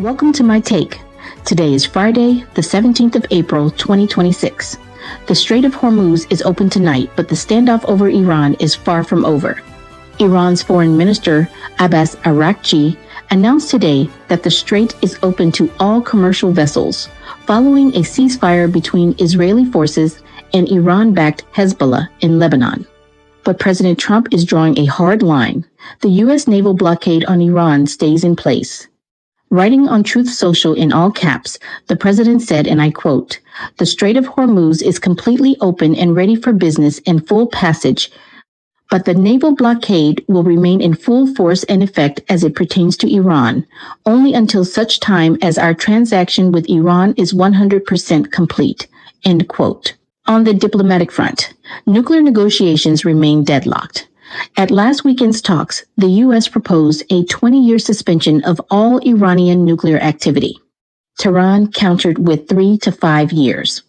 Welcome to my take. Today is Friday, the 17th of April, 2026. The Strait of Hormuz is open tonight, but the standoff over Iran is far from over. Iran's Foreign Minister Abbas Araqchi announced today that the strait is open to all commercial vessels, following a ceasefire between Israeli forces and Iran-backed Hezbollah in Lebanon. But President Trump is drawing a hard line. The U.S. naval blockade on Iran stays in place. Writing on Truth Social in all caps, the president said, and I quote, "The Strait of Hormuz is completely open and ready for business and full passage, but the naval blockade will remain in full force and effect as it pertains to Iran, only until such time as our transaction with Iran is 100% complete." End quote. On the diplomatic front, nuclear negotiations remain deadlocked. At last weekend's talks, the U.S. proposed a 20-year suspension of all Iranian nuclear activity. Tehran countered with 3 to 5 years.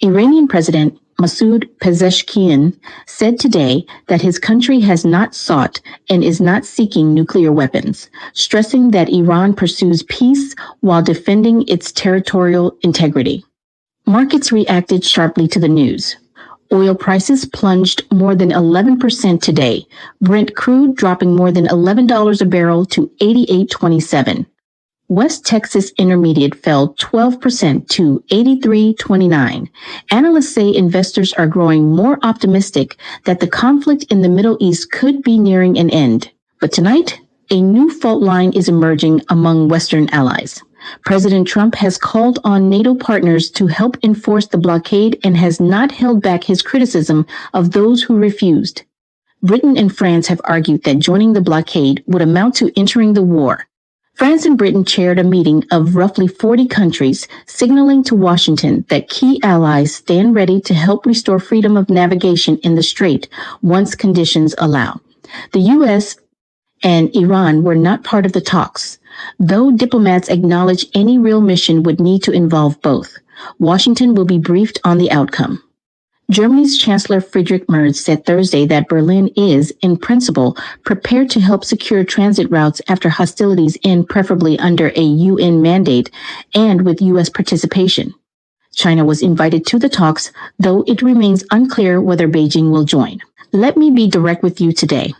Iranian President Masoud Pezeshkian said today that his country has not sought and is not seeking nuclear weapons, stressing that Iran pursues peace while defending its territorial integrity. Markets reacted sharply to the news. Oil prices plunged more than 11% today, Brent crude dropping more than $11 a barrel to $88.27. West Texas Intermediate fell 12% to $83.29. Analysts say investors are growing more optimistic that the conflict in the Middle East could be nearing an end. But tonight, a new fault line is emerging among Western allies. President Trump has called on NATO partners to help enforce the blockade and has not held back his criticism of those who refused. Britain and France have argued that joining the blockade would amount to entering the war. France and Britain chaired a meeting of roughly 40 countries, signaling to Washington that key allies stand ready to help restore freedom of navigation in the strait once conditions allow. The U.S. and Iran were not part of the talks, though diplomats acknowledge any real mission would need to involve both. Washington will be briefed on the outcome. Germany's Chancellor Friedrich Merz said Thursday that Berlin is, in principle, prepared to help secure transit routes after hostilities end, preferably under a UN mandate and with U.S. participation. China was invited to the talks, though it remains unclear whether Beijing will join. Let me be direct with you today.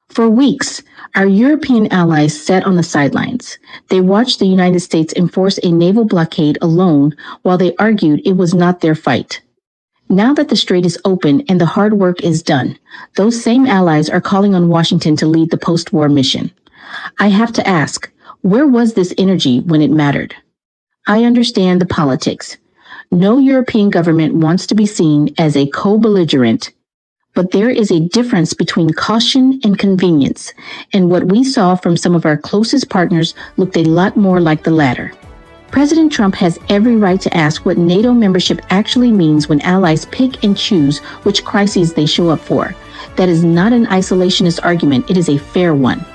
For weeks, our European allies sat on the sidelines. They watched the United States enforce a naval blockade alone while they argued it was not their fight. Now that the strait is open and the hard work is done, those same allies are calling on Washington to lead the post-war mission. I have to ask, where was this energy when it mattered? I understand the politics. No European government wants to be seen as a co-belligerent. But there is a difference between caution and convenience, and what we saw from some of our closest partners looked a lot more like the latter. President Trump has every right to ask what NATO membership actually means when allies pick and choose which crises they show up for. That is not an isolationist argument, it is a fair one.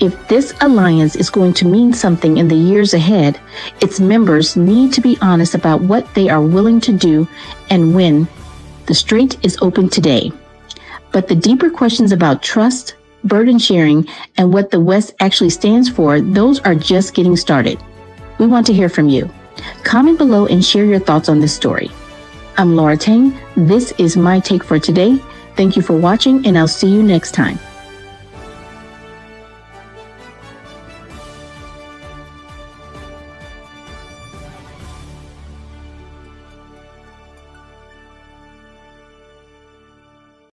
If this alliance is going to mean something in the years ahead, its members need to be honest about what they are willing to do and when. The strait is open today. But the deeper questions about trust, burden sharing, and what the West actually stands for, those are just getting started. We want to hear from you. Comment below and share your thoughts on this story. I'm Laura Tang. This is my take for today. Thank you for watching, and I'll see you next time.